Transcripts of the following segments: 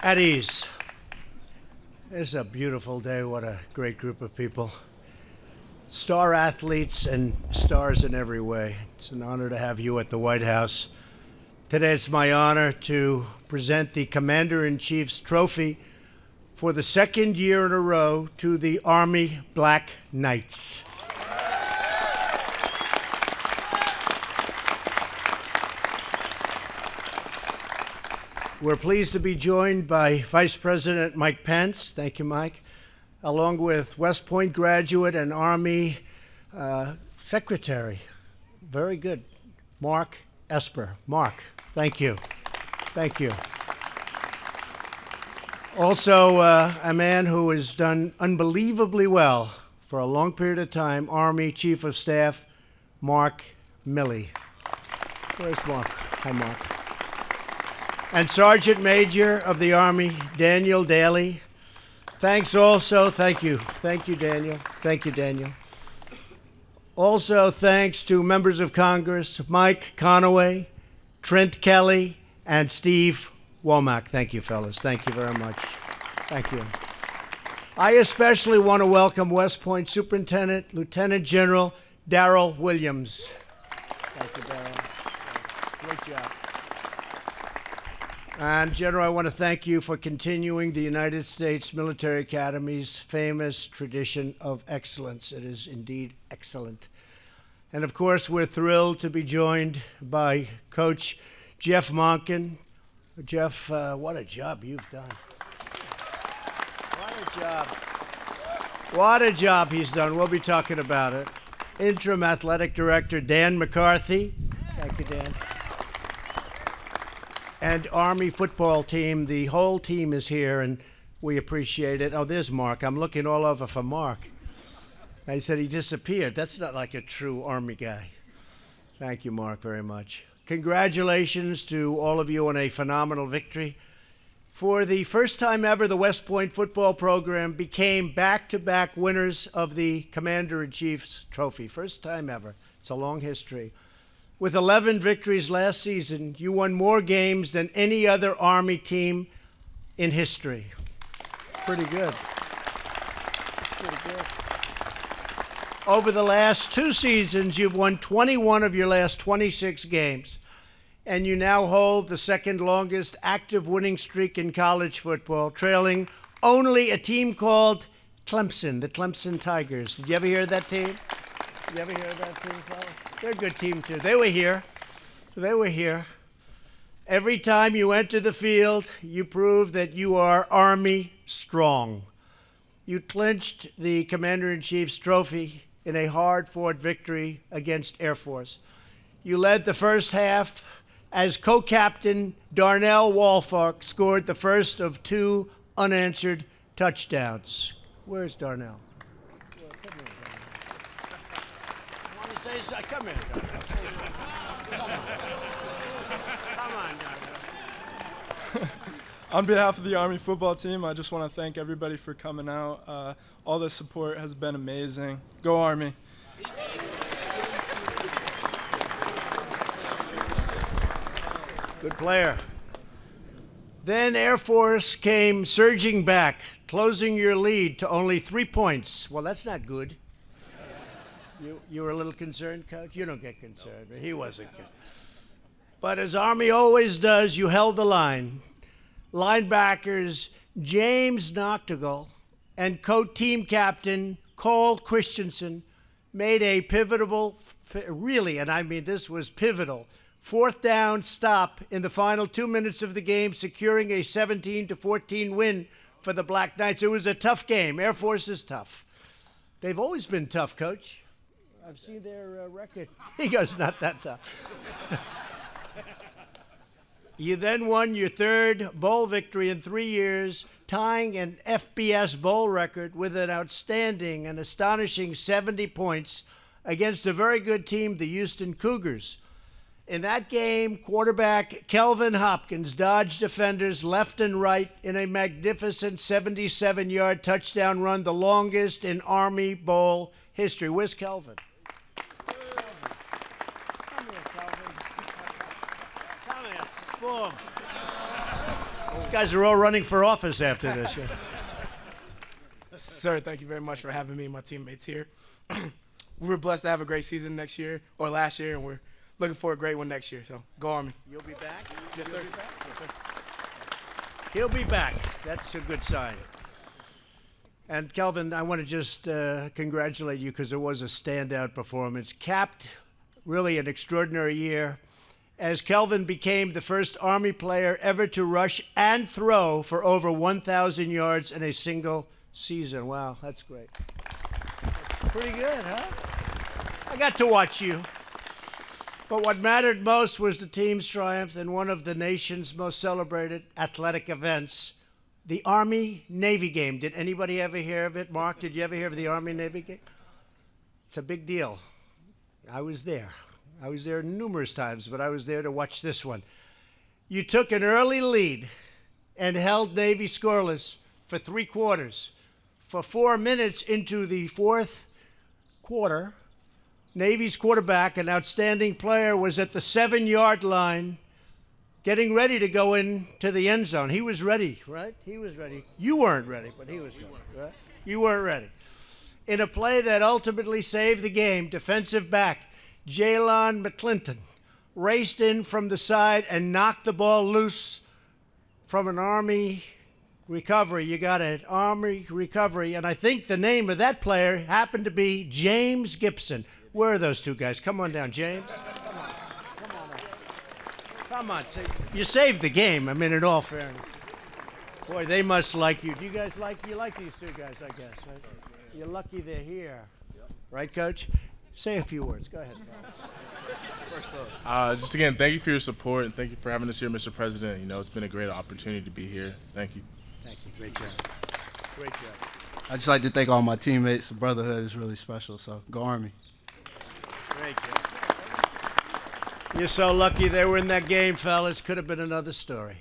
At ease. It's a beautiful day. What a great group of people. Star athletes and stars in every way. It's an honor to have you at the White House. Today it's my honor to present the Commander-in-Chief's trophy for the second year in a row to the Army Black Knights. We're pleased to be joined by Vice President Mike Pence. Thank you, Mike. Along with West Point graduate and Army Secretary. Very good. Mark Esper. Mark, thank you. Thank you. Also, a man who has done unbelievably well for a long period of time, Army Chief of Staff, Mark Milley. Where's Mark? Hi, Mark. And Sergeant Major of the Army, Daniel Daly. Thanks also. Thank you. Thank you, Daniel. Thank you, Daniel. Also, thanks to members of Congress, Mike Conaway, Trent Kelly, and Steve Womack. Thank you, fellas. Thank you very much. Thank you. I especially want to welcome West Point Superintendent, Lieutenant General Darrell Williams. Thank you, Darrell. Great job. And General, I want to thank you for continuing the United States Military Academy's famous tradition of excellence. It is indeed excellent. And of course, we're thrilled to be joined by Coach Jeff Monken. Jeff, what a job you've done. What a job. What a job he's done. We'll be talking about it. Interim Athletic Director Dan McCarthy. Thank you, Dan. And Army football team, the whole team is here, and we appreciate it. Oh, there's Mark. I'm looking all over for Mark. I said he disappeared. That's not like a true Army guy. Thank you, Mark, very much. Congratulations to all of you on a phenomenal victory. For the first time ever, the West Point football program became back-to-back winners of the Commander-in-Chief's trophy. First time ever. It's a long history. With 11 victories last season, you won more games than any other Army team in history. Pretty good. Pretty good. Over the last 2 seasons, you've won 21 of your last 26 games, and you now hold the second longest active winning streak in college football, trailing only a team called Clemson, the Clemson Tigers. Did you ever hear of that team? Did you ever hear of that team, fellas? They're a good team, too. They were here. They were here. Every time you enter the field, you prove that you are Army strong. You clinched the Commander-in-Chief's trophy in a hard-fought victory against Air Force. You led the first half as co-captain Darnell Walfark scored the first of 2 unanswered touchdowns. Where's Darnell? Come here, Darnell. Come on, Darnell. On behalf of the Army football team, I just want to thank everybody for coming out. All the support has been amazing. Go Army. Good player. Then Air Force came surging back, closing your lead to only 3 points. Well, that's not good. You were a little concerned, Coach? You don't get concerned. No. He wasn't concerned. But as Army always does, you held the line. Linebackers James Noctegal and co-team captain Cole Christensen made a pivotal, really, and I mean this was pivotal, 4th down stop in the final 2 minutes of the game, securing a 17-14 win for the Black Knights. It was a tough game. Air Force is tough. They've always been tough, Coach. I've seen their record. He goes, not that tough. You then won your 3rd bowl victory in 3 years, tying an FBS bowl record with an outstanding and astonishing 70 points against a very good team, the Houston Cougars. In that game, quarterback Kelvin Hopkins dodged defenders left and right in a magnificent 77-yard touchdown run, the longest in Army Bowl history. Where's Kelvin? Come here, Kelvin. Come here. Boom. These guys are all running for office after this. Yeah. Sir, thank you very much for having me and my teammates here. We were blessed to have a great season next year, or last year, and we're looking for a great one next year. So, go Army. You'll be back? Yes, sir. Yes, sir. He'll be back. That's a good sign. And Kelvin, I want to just congratulate you because it was a standout performance. Capped really an extraordinary year as Kelvin became the first Army player ever to rush and throw for over 1,000 yards in a single season. Wow, that's great. That's pretty good, huh? I got to watch you. But what mattered most was the team's triumph in one of the nation's most celebrated athletic events, the Army-Navy game. Did anybody ever hear of it? Mark, did you ever hear of the Army-Navy game? It's a big deal. I was there. I was there numerous times, but I was there to watch this one. You took an early lead and held Navy scoreless for 3 quarters. For 4 minutes into the fourth quarter, Navy's quarterback, an outstanding player, was at the 7-yard line getting ready to go into the end zone. He was ready, right? He was ready. You weren't ready, but he was ready, right? You weren't ready. In a play that ultimately saved the game, defensive back Jalon McClinton raced in from the side and knocked the ball loose from an Army recovery. You got it, Army recovery. And I think the name of that player happened to be James Gibson. Where are those two guys? Come on down, James. Come on. Come on. Come on. You saved the game, I mean, in all fairness. Boy, they must like you. Do you guys like these two guys, I guess, right? You're lucky they're here. Right, Coach? Say a few words. Go ahead, fellas. Just again, thank you for your support and thank you for having us here, Mr. President. You know, it's been a great opportunity to be here. Thank you. Thank you. Great job. Great job. I'd just like to thank all my teammates. The brotherhood is really special, so go Army. Great job. You're so lucky they were in that game, fellas. Could have been another story.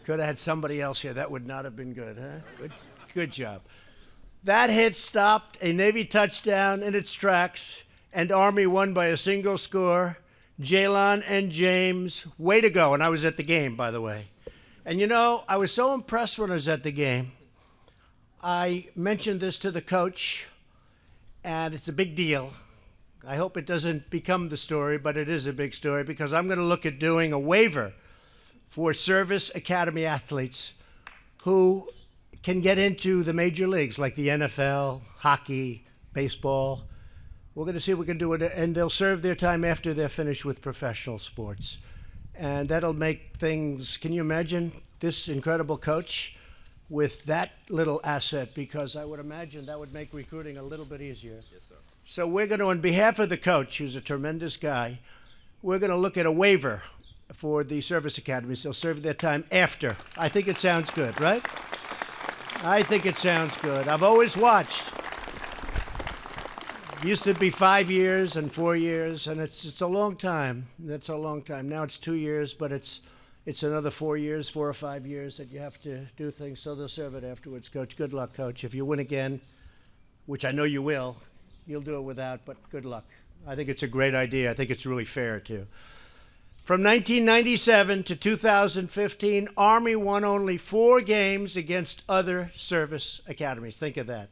Could have had somebody else here. That would not have been good, huh? Good job. That hit stopped a Navy touchdown in its tracks, and Army won by a single score. Jalon and James, way to go. And I was at the game, by the way. And you know, I was so impressed when I was at the game. I mentioned this to the coach, and it's a big deal. I hope it doesn't become the story, but it is a big story because I'm going to look at doing a waiver for Service Academy athletes who can get into the major leagues like the NFL, hockey, baseball. We're going to see if we can do it, and they'll serve their time after they're finished with professional sports. And that'll make things, can you imagine this incredible coach with that little asset? Because I would imagine that would make recruiting a little bit easier. Yes, sir. So we're going to, on behalf of the coach, who's a tremendous guy, we're going to look at a waiver for the service academies. They'll serve their time after. I think it sounds good, right? I think it sounds good. I've always watched. It used to be 5 years and 4 years, and it's a long time. That's a long time. Now it's 2 years, but it's another 4 years, 4 or 5 years that you have to do things. So they'll serve it afterwards, Coach. Good luck, Coach. If you win again, which I know you will, you'll do it without, but good luck. I think it's a great idea. I think it's really fair, too. From 1997 to 2015, Army won only 4 games against other service academies. Think of that.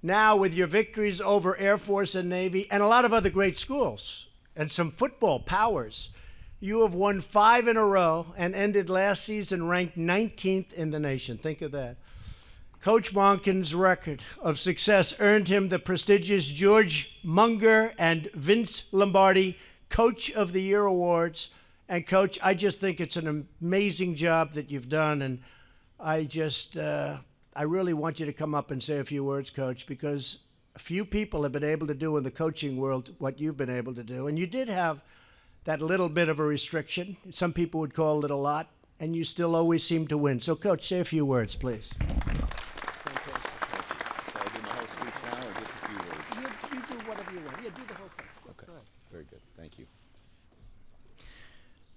Now, with your victories over Air Force and Navy and a lot of other great schools and some football powers, you have won 5 in a row and ended last season ranked 19th in the nation. Think of that. Coach Monken's record of success earned him the prestigious George Munger and Vince Lombardi Coach of the Year awards. And Coach, I just think it's an amazing job that you've done. And I really want you to come up and say a few words, Coach, because a few people have been able to do in the coaching world what you've been able to do. And you did have that little bit of a restriction. Some people would call it a lot, and you still always seem to win. So, Coach, say a few words, please.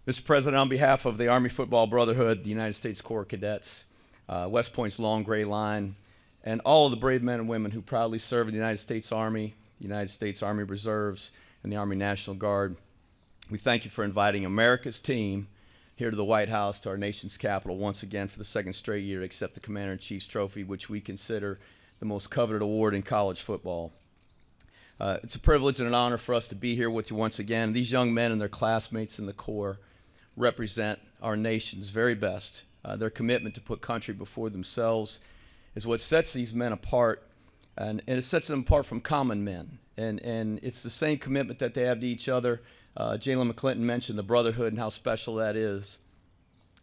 Mr. President, on behalf of the Army Football Brotherhood, the United States Corps of Cadets, West Point's Long Gray Line, and all of the brave men and women who proudly serve in the United States Army, the United States Army Reserves, and the Army National Guard, we thank you for inviting America's team here to the White House, to our nation's capital, once again for the second straight year to accept the Commander-in-Chief's trophy, which we consider the most coveted award in college football. It's a privilege and an honor for us to be here with you once again. These young men and their classmates in the Corps represent our nation's very best. Their commitment to put country before themselves is what sets these men apart, and it sets them apart from common men. And it's the same commitment that they have to each other. Jalen McClinton mentioned the brotherhood and how special that is.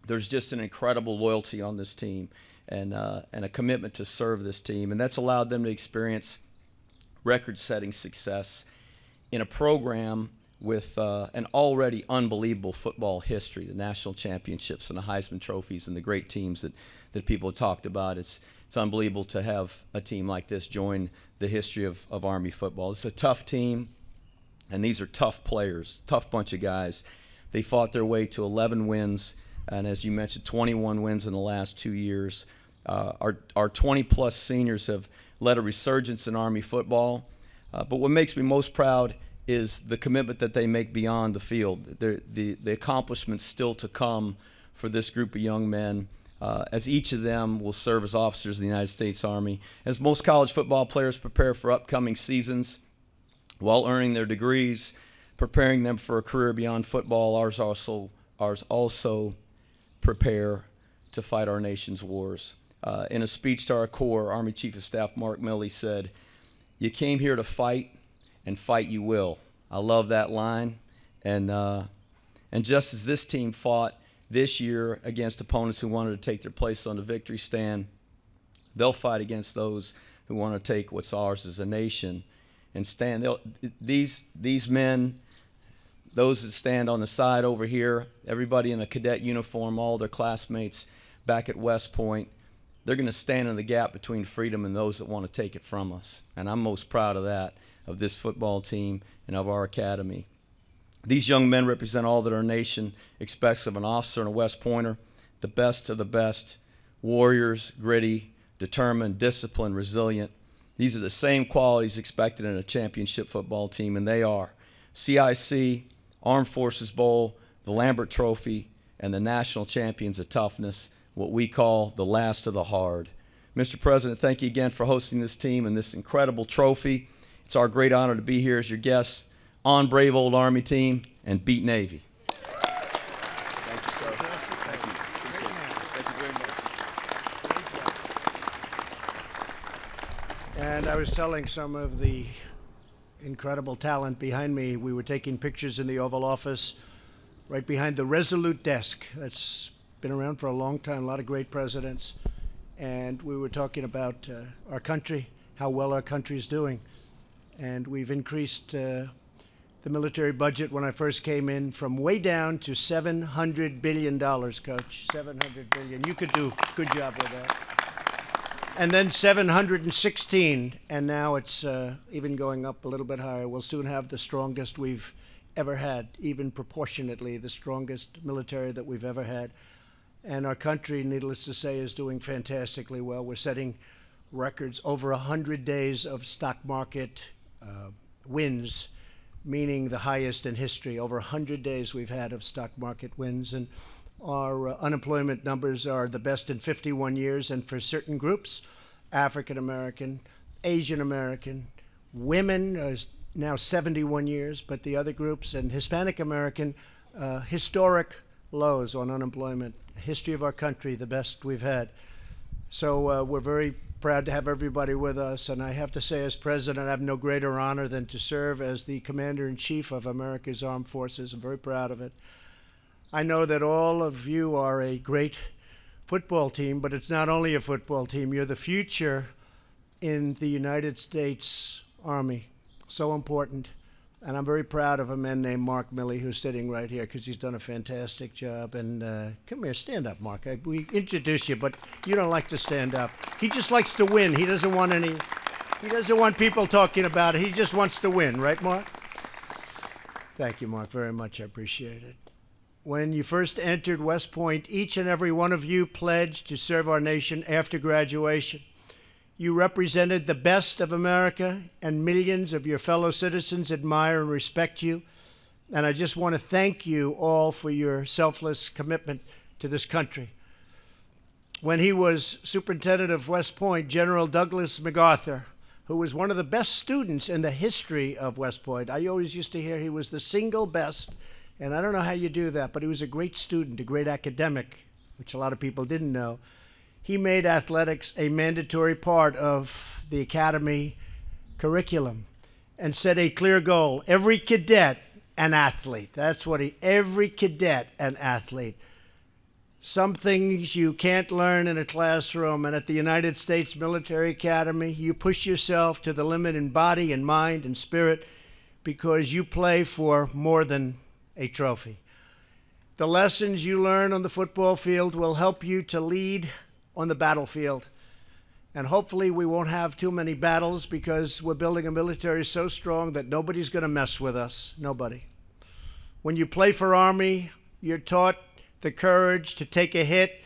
There's just an incredible loyalty on this team and a commitment to serve this team, and that's allowed them to experience record-setting success in a program with an already unbelievable football history, the national championships and the Heisman trophies and the great teams that people have talked about. It's unbelievable to have a team like this join the history of Army football. It's a tough team, and these are tough players, tough bunch of guys. They fought their way to 11 wins, and as you mentioned, 21 wins in the last 2 years. Our 20-plus seniors have led a resurgence in Army football, but what makes me most proud is the commitment that they make beyond the field, the accomplishments still to come for this group of young men, as each of them will serve as officers of the United States Army. As most college football players prepare for upcoming seasons while earning their degrees, preparing them for a career beyond football, ours also prepare to fight our nation's wars. In a speech to our Corps, Army Chief of Staff Mark Milley said, "You came here to fight, and fight you will." I love that line. And just as this team fought this year against opponents who wanted to take their place on the victory stand, they'll fight against those who want to take what's ours as a nation and stand. These men, those that stand on the side over here, everybody in a cadet uniform, all their classmates back at West Point, they're going to stand in the gap between freedom and those that want to take it from us. And I'm most proud of that, of this football team and of our academy. These young men represent all that our nation expects of an officer and a West Pointer, the best of the best, warriors, gritty, determined, disciplined, resilient. These are the same qualities expected in a championship football team, and they are. CIC, Armed Forces Bowl, the Lambert Trophy, and the national champions of toughness, what we call the last of the hard. Mr. President, thank you again for hosting this team and this incredible trophy. It's our great honor to be here as your guests on Brave Old Army Team and beat Navy. Thank you, sir. Thank you. Thank you very much. And I was telling some of the incredible talent behind me, we were taking pictures in the Oval Office right behind the Resolute desk. That's been around for a long time, a lot of great presidents. And we were talking about our country, how well our country's doing. And we've increased the military budget when I first came in from way down to $700 billion, Coach. $700 billion. You could do a good job with that. And then 716, and now it's even going up a little bit higher. We'll soon have the strongest we've ever had, even proportionately the strongest military that we've ever had. And our country, needless to say, is doing fantastically well. We're setting records, over 100 days of stock market wins, meaning the highest in history. Over 100 days we've had of stock market wins, and our unemployment numbers are the best in 51 years, and for certain groups, African American, Asian American, women is now 71 years, but the other groups, and Hispanic American, historic lows on unemployment. History of our country, the best we've had. So we're very proud to have everybody with us, and I have to say, as president, I have no greater honor than to serve as the Commander-in-Chief of America's Armed Forces. I'm very proud of it. I know that all of you are a great football team, but it's not only a football team. You're the future in the United States Army. So important. And I'm very proud of a man named Mark Milley, who's sitting right here, because he's done a fantastic job. And come here, stand up, Mark. We introduce you, but you don't like to stand up. He just likes to win. He doesn't want people talking about it. He just wants to win, right, Mark? Thank you, Mark, very much. I appreciate it. When you first entered West Point, each and every one of you pledged to serve our nation after graduation. You represented the best of America, and millions of your fellow citizens admire and respect you. And I just want to thank you all for your selfless commitment to this country. When he was superintendent of West Point, General Douglas MacArthur, who was one of the best students in the history of West Point, I always used to hear he was the single best, and I don't know how you do that, but he was a great student, a great academic, which a lot of people didn't know. He made athletics a mandatory part of the academy curriculum and set a clear goal. Every cadet an athlete. That's what every cadet an athlete. Some things you can't learn in a classroom, and at the United States Military Academy, you push yourself to the limit in body and mind and spirit because you play for more than a trophy. The lessons you learn on the football field will help you to lead on the battlefield. And hopefully we won't have too many battles because we're building a military so strong that nobody's going to mess with us. Nobody. When you play for Army, you're taught the courage to take a hit,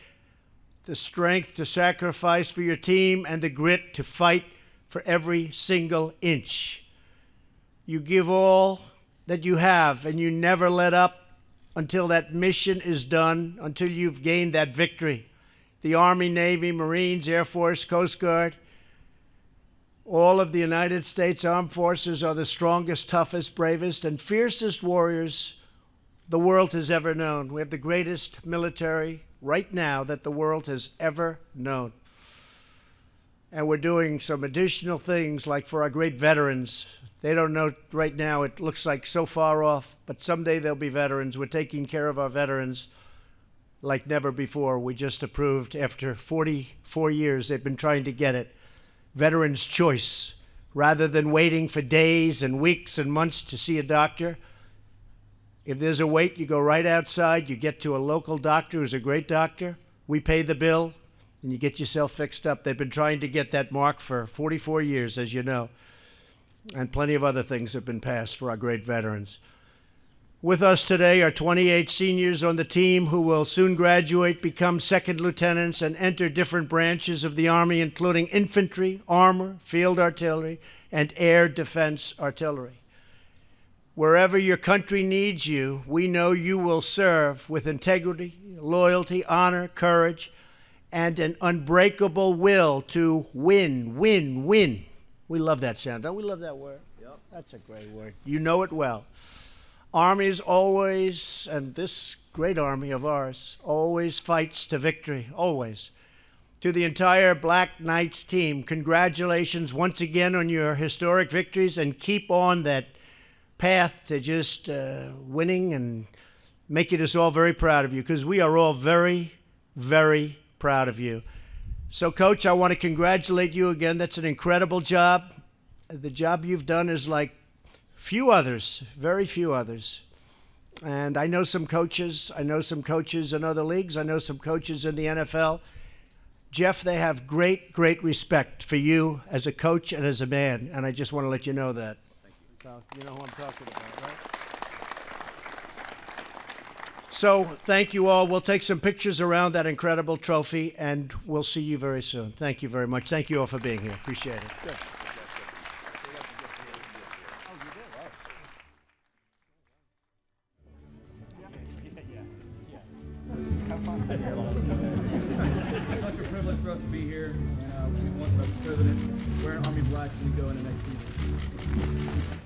the strength to sacrifice for your team, and the grit to fight for every single inch. You give all that you have, and you never let up until that mission is done, until you've gained that victory. The Army, Navy, Marines, Air Force, Coast Guard, all of the United States Armed Forces are the strongest, toughest, bravest, and fiercest warriors the world has ever known. We have the greatest military right now that the world has ever known. And we're doing some additional things like for our great veterans. They don't know right now, it looks like so far off, but someday they'll be veterans. We're taking care of our veterans like never before. We just approved, after 44 years, they've been trying to get it, Veterans Choice. Rather than waiting for days and weeks and months to see a doctor, if there's a wait, you go right outside, you get to a local doctor who's a great doctor, we pay the bill, and you get yourself fixed up. They've been trying to get that mark for 44 years, as you know, and plenty of other things have been passed for our great veterans. With us today are 28 seniors on the team who will soon graduate, become second lieutenants, and enter different branches of the Army, including infantry, armor, field artillery, and air defense artillery. Wherever your country needs you, we know you will serve with integrity, loyalty, honor, courage, and an unbreakable will to win, win, win. We love that sound. Don't we love that word? Yep. That's a great word. You know it well. Armies always, and this great Army of ours, always fights to victory, always. To the entire Black Knights team, congratulations once again on your historic victories, and keep on that path to just winning and making us all very proud of you, because we are all very, very proud of you. So, Coach, I want to congratulate you again. That's an incredible job. The job you've done is like few others, very few others. And I know some coaches. I know some coaches in other leagues. I know some coaches in the NFL. Jeff, they have great, great respect for you as a coach and as a man, and I just want to let you know that. So you know who I'm talking about, right? So thank you all. We'll take some pictures around that incredible trophy, and we'll see you very soon. Thank you very much. Thank you all for being here. Appreciate it. Good. Such a privilege for us to be here. We want the president wearing Army black when we go into next season.